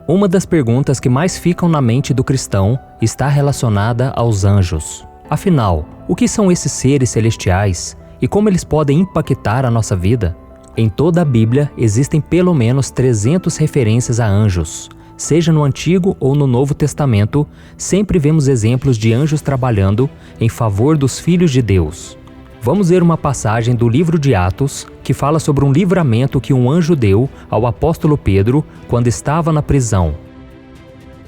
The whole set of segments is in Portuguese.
Uma das perguntas que mais ficam na mente do cristão está relacionada aos anjos. Afinal, o que são esses seres celestiais e como eles podem impactar a nossa vida? Em toda a Bíblia existem pelo menos 300 referências a anjos. Seja no Antigo ou no Novo Testamento, sempre vemos exemplos de anjos trabalhando em favor dos filhos de Deus. Vamos ver uma passagem do livro de Atos que fala sobre um livramento que um anjo deu ao apóstolo Pedro quando estava na prisão.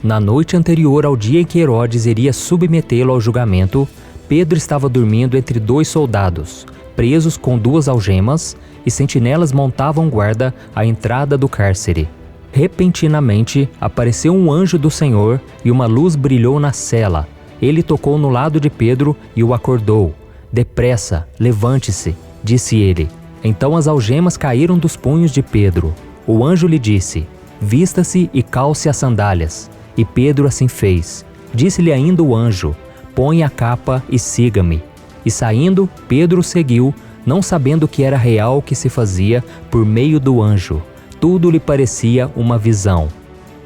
Na noite anterior ao dia em que Herodes iria submetê-lo ao julgamento, Pedro estava dormindo entre 2 soldados, presos com 2 algemas, e sentinelas montavam guarda à entrada do cárcere. Repentinamente, apareceu um anjo do Senhor e uma luz brilhou na cela. Ele tocou no lado de Pedro e o acordou. "Depressa, levante-se", disse ele. Então as algemas caíram dos punhos de Pedro. O anjo lhe disse: "Vista-se e calce as sandálias." E Pedro assim fez. Disse-lhe ainda o anjo: "Põe a capa e siga-me." E saindo, Pedro o seguiu, não sabendo que era real o que se fazia por meio do anjo. Tudo lhe parecia uma visão.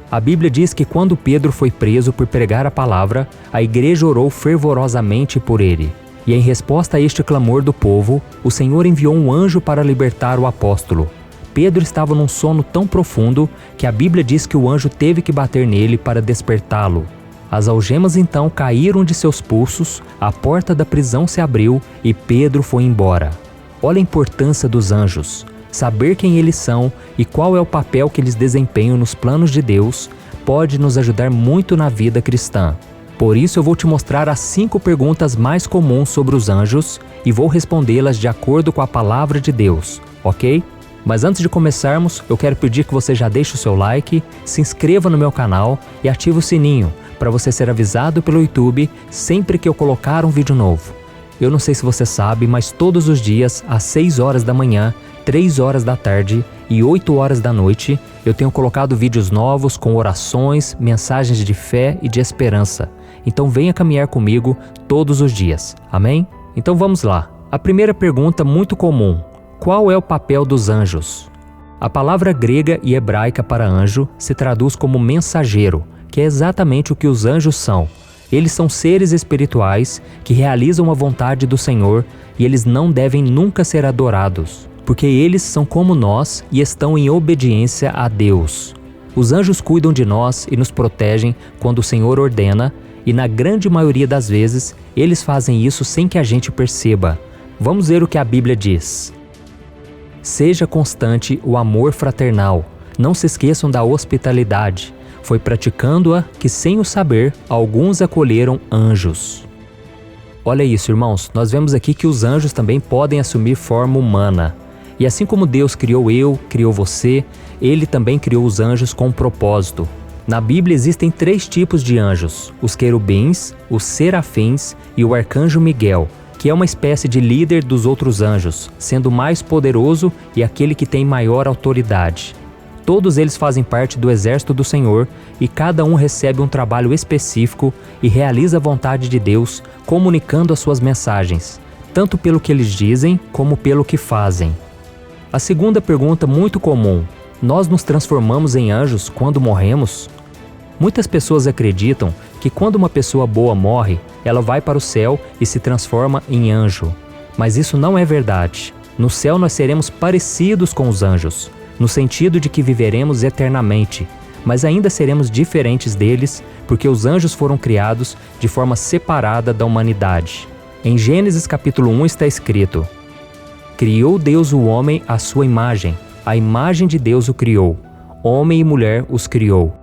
A Bíblia diz que quando Pedro foi preso por pregar a palavra, a igreja orou fervorosamente por ele. E em resposta a este clamor do povo, o Senhor enviou um anjo para libertar o apóstolo. Pedro estava num sono tão profundo que a Bíblia diz que o anjo teve que bater nele para despertá-lo. As algemas então caíram de seus pulsos, a porta da prisão se abriu e Pedro foi embora. Olha a importância dos anjos. Saber quem eles são e qual é o papel que eles desempenham nos planos de Deus pode nos ajudar muito na vida cristã. Por isso eu vou te mostrar as 5 perguntas mais comuns sobre os anjos e vou respondê-las de acordo com a palavra de Deus, ok? Mas antes de começarmos, eu quero pedir que você já deixe o seu like, se inscreva no meu canal e ative o sininho para você ser avisado pelo YouTube sempre que eu colocar um vídeo novo. Eu não sei se você sabe, mas todos os dias, às 6 horas da manhã, 3 horas da tarde e 8 horas da noite, eu tenho colocado vídeos novos com orações, mensagens de fé e de esperança. Então venha caminhar comigo todos os dias, amém? Então vamos lá. A primeira pergunta muito comum: qual é o papel dos anjos? A palavra grega e hebraica para anjo se traduz como mensageiro, que é exatamente o que os anjos são. Eles são seres espirituais que realizam a vontade do Senhor e eles não devem nunca ser adorados, porque eles são como nós e estão em obediência a Deus. Os anjos cuidam de nós e nos protegem quando o Senhor ordena, e na grande maioria das vezes, eles fazem isso sem que a gente perceba. Vamos ver o que a Bíblia diz. Seja constante o amor fraternal. Não se esqueçam da hospitalidade. Foi praticando-a que, sem o saber, alguns acolheram anjos. Olha isso, irmãos. Nós vemos aqui que os anjos também podem assumir forma humana. E assim como Deus criou eu, criou você, Ele também criou os anjos com um propósito. Na Bíblia existem 3 tipos de anjos: os querubins, os serafins e o arcanjo Miguel, que é uma espécie de líder dos outros anjos, sendo o mais poderoso e aquele que tem maior autoridade. Todos eles fazem parte do exército do Senhor e cada um recebe um trabalho específico e realiza a vontade de Deus, comunicando as suas mensagens, tanto pelo que eles dizem como pelo que fazem. A segunda pergunta muito comum: nós nos transformamos em anjos quando morremos? Muitas pessoas acreditam que quando uma pessoa boa morre, ela vai para o céu e se transforma em anjo. Mas isso não é verdade. No céu nós seremos parecidos com os anjos, no sentido de que viveremos eternamente, mas ainda seremos diferentes deles, porque os anjos foram criados de forma separada da humanidade. Em Gênesis capítulo 1 está escrito: "Criou Deus o homem à sua imagem, a imagem de Deus o criou, homem e mulher os criou."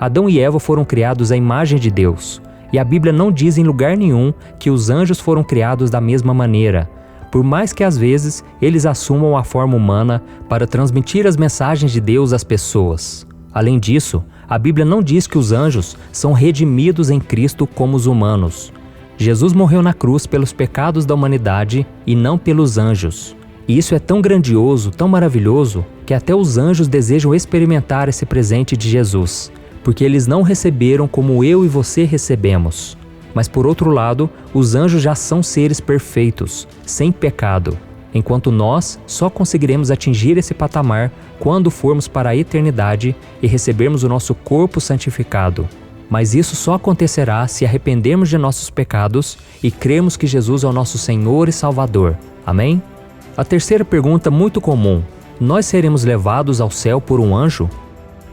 Adão e Eva foram criados à imagem de Deus, e a Bíblia não diz em lugar nenhum que os anjos foram criados da mesma maneira, por mais que às vezes eles assumam a forma humana para transmitir as mensagens de Deus às pessoas. Além disso, a Bíblia não diz que os anjos são redimidos em Cristo como os humanos. Jesus morreu na cruz pelos pecados da humanidade e não pelos anjos. E isso é tão grandioso, tão maravilhoso, que até os anjos desejam experimentar esse presente de Jesus, porque eles não receberam como eu e você recebemos. Mas por outro lado, os anjos já são seres perfeitos, sem pecado. enquanto nós só conseguiremos atingir esse patamar quando formos para a eternidade e recebermos o nosso corpo santificado. Mas isso só acontecerá se arrependermos de nossos pecados e crermos que Jesus é o nosso Senhor e Salvador. Amém? A terceira pergunta muito comum: nós seremos levados ao céu por um anjo?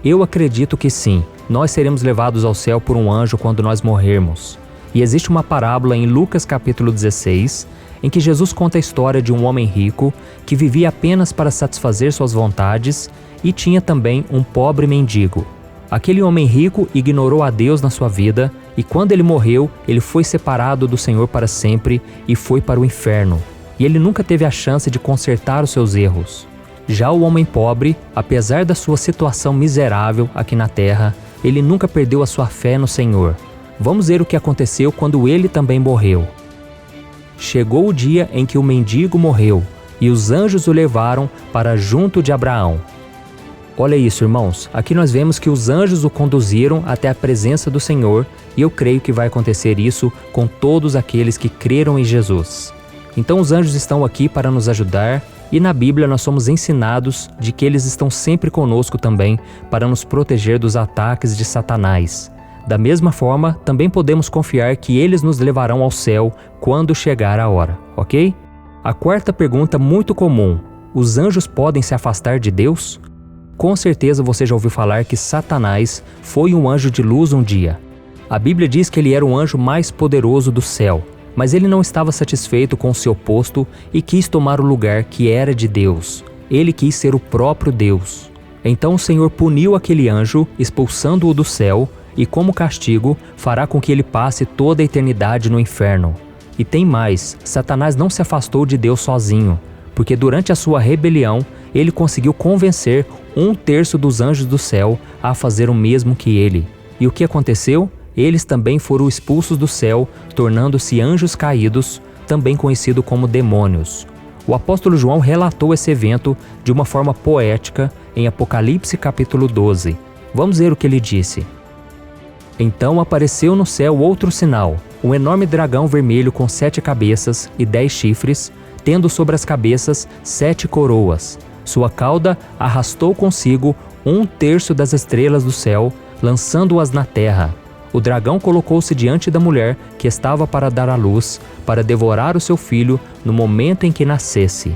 Eu acredito que sim, nós seremos levados ao céu por um anjo quando nós morrermos. E existe uma parábola em Lucas capítulo 16, em que Jesus conta a história de um homem rico que vivia apenas para satisfazer suas vontades e tinha também um pobre mendigo. Aquele homem rico ignorou a Deus na sua vida e quando ele morreu, ele foi separado do Senhor para sempre e foi para o inferno. E ele nunca teve a chance de consertar os seus erros. Já o homem pobre, apesar da sua situação miserável aqui na terra, ele nunca perdeu a sua fé no Senhor. Vamos ver o que aconteceu quando ele também morreu. Chegou o dia em que o mendigo morreu e os anjos o levaram para junto de Abraão. Olha isso, irmãos, aqui nós vemos que os anjos o conduziram até a presença do Senhor e eu creio que vai acontecer isso com todos aqueles que creram em Jesus. Então os anjos estão aqui para nos ajudar e na Bíblia nós somos ensinados de que eles estão sempre conosco também para nos proteger dos ataques de Satanás. Da mesma forma, também podemos confiar que eles nos levarão ao céu quando chegar a hora, ok? A quarta pergunta muito comum: os anjos podem se afastar de Deus? Com certeza você já ouviu falar que Satanás foi um anjo de luz um dia. A Bíblia diz que ele era o anjo mais poderoso do céu, mas ele não estava satisfeito com o seu posto e quis tomar o lugar que era de Deus. Ele quis ser o próprio Deus. Então o Senhor puniu aquele anjo, expulsando-o do céu, e como castigo, fará com que ele passe toda a eternidade no inferno. E tem mais, Satanás não se afastou de Deus sozinho, porque durante a sua rebelião, ele conseguiu convencer 1/3 dos anjos do céu a fazer o mesmo que ele. E o que aconteceu? Eles também foram expulsos do céu, tornando-se anjos caídos, também conhecido como demônios. O apóstolo João relatou esse evento de uma forma poética em Apocalipse capítulo 12. Vamos ver o que ele disse. Então apareceu no céu outro sinal, um enorme dragão vermelho com 7 cabeças e 10 chifres, tendo sobre as cabeças 7 coroas. Sua cauda arrastou consigo 1/3 das estrelas do céu, lançando-as na terra. O dragão colocou-se diante da mulher que estava para dar à luz, para devorar o seu filho no momento em que nascesse.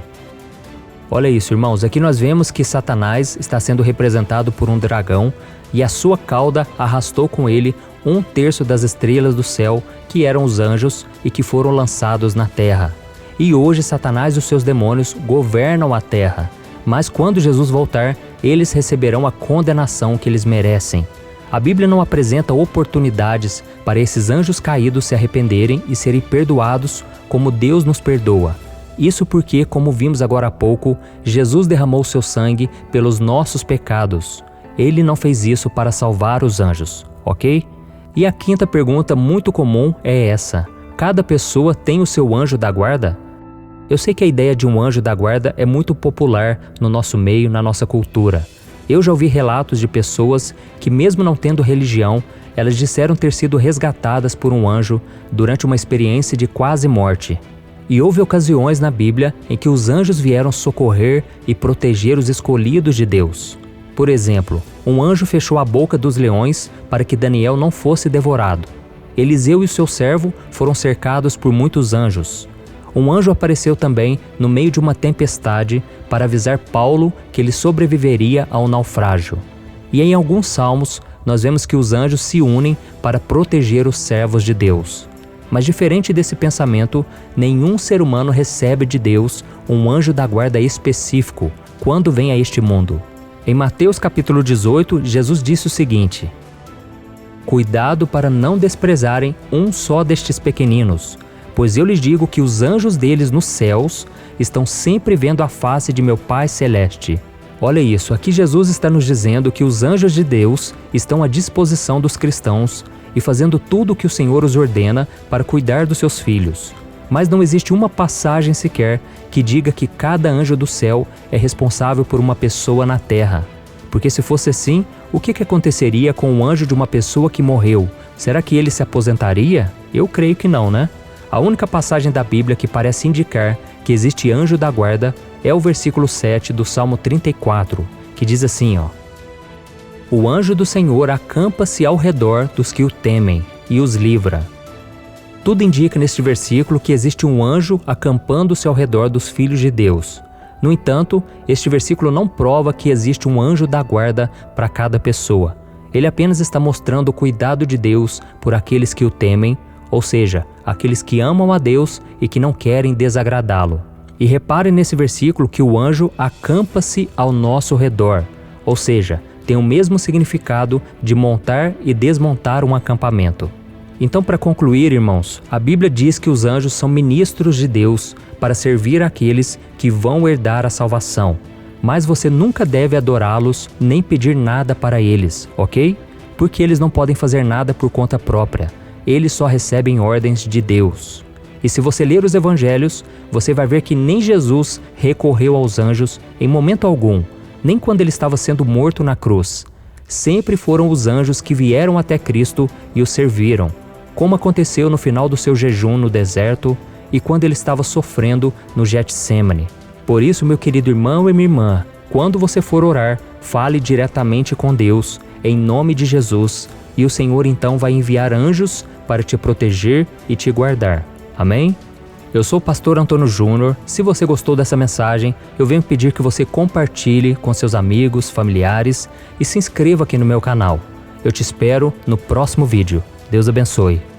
Olha isso, irmãos, aqui nós vemos que Satanás está sendo representado por um dragão e a sua cauda arrastou com ele 1/3 das estrelas do céu, que eram os anjos e que foram lançados na terra. E hoje Satanás e os seus demônios governam a terra, mas quando Jesus voltar, eles receberão a condenação que eles merecem. A Bíblia não apresenta oportunidades para esses anjos caídos se arrependerem e serem perdoados como Deus nos perdoa. Isso porque, como vimos agora há pouco, Jesus derramou seu sangue pelos nossos pecados. Ele não fez isso para salvar os anjos, ok? E a quinta pergunta muito comum é essa: cada pessoa tem o seu anjo da guarda? Eu sei que a ideia de um anjo da guarda é muito popular no nosso meio, na nossa cultura. Eu já ouvi relatos de pessoas que, mesmo não tendo religião, elas disseram ter sido resgatadas por um anjo durante uma experiência de quase morte. E houve ocasiões na Bíblia em que os anjos vieram socorrer e proteger os escolhidos de Deus. Por exemplo, um anjo fechou a boca dos leões para que Daniel não fosse devorado. Eliseu e o seu servo foram cercados por muitos anjos. Um anjo apareceu também no meio de uma tempestade para avisar Paulo que ele sobreviveria ao naufrágio. E em alguns salmos, nós vemos que os anjos se unem para proteger os servos de Deus. Mas diferente desse pensamento, nenhum ser humano recebe de Deus um anjo da guarda específico quando vem a este mundo. Em Mateus capítulo 18, Jesus disse o seguinte: cuidado para não desprezarem um só destes pequeninos, pois eu lhes digo que os anjos deles nos céus estão sempre vendo a face de meu Pai Celeste. Olha isso, aqui Jesus está nos dizendo que os anjos de Deus estão à disposição dos cristãos e fazendo tudo o que o Senhor os ordena para cuidar dos seus filhos. Mas não existe uma passagem sequer que diga que cada anjo do céu é responsável por uma pessoa na terra. Porque se fosse assim, o que aconteceria com o anjo de uma pessoa que morreu? Será que ele se aposentaria? Eu creio que não, né? A única passagem da Bíblia que parece indicar que existe anjo da guarda é o versículo 7 do Salmo 34, que diz assim, ó: O anjo do Senhor acampa-se ao redor dos que o temem e os livra. Tudo indica neste versículo que existe um anjo acampando-se ao redor dos filhos de Deus. No entanto, este versículo não prova que existe um anjo da guarda para cada pessoa. Ele apenas está mostrando o cuidado de Deus por aqueles que o temem, ou seja, aqueles que amam a Deus e que não querem desagradá-lo. E repare nesse versículo que o anjo acampa-se ao nosso redor, ou seja, tem o mesmo significado de montar e desmontar um acampamento. Então, para concluir, irmãos, a Bíblia diz que os anjos são ministros de Deus para servir aqueles que vão herdar a salvação. Mas você nunca deve adorá-los nem pedir nada para eles, ok? Porque eles não podem fazer nada por conta própria. Eles só recebem ordens de Deus. E se você ler os evangelhos, você vai ver que nem Jesus recorreu aos anjos em momento algum, nem quando ele estava sendo morto na cruz. Sempre foram os anjos que vieram até Cristo e o serviram, como aconteceu no final do seu jejum no deserto e quando ele estava sofrendo no Getsêmani. Por isso, meu querido irmão e minha irmã, quando você for orar, fale diretamente com Deus, em nome de Jesus, e o Senhor então vai enviar anjos para te proteger e te guardar. Amém? Eu sou o pastor Antônio Júnior. Se você gostou dessa mensagem, eu venho pedir que você compartilhe com seus amigos, familiares e se inscreva aqui no meu canal. Eu te espero no próximo vídeo. Deus abençoe.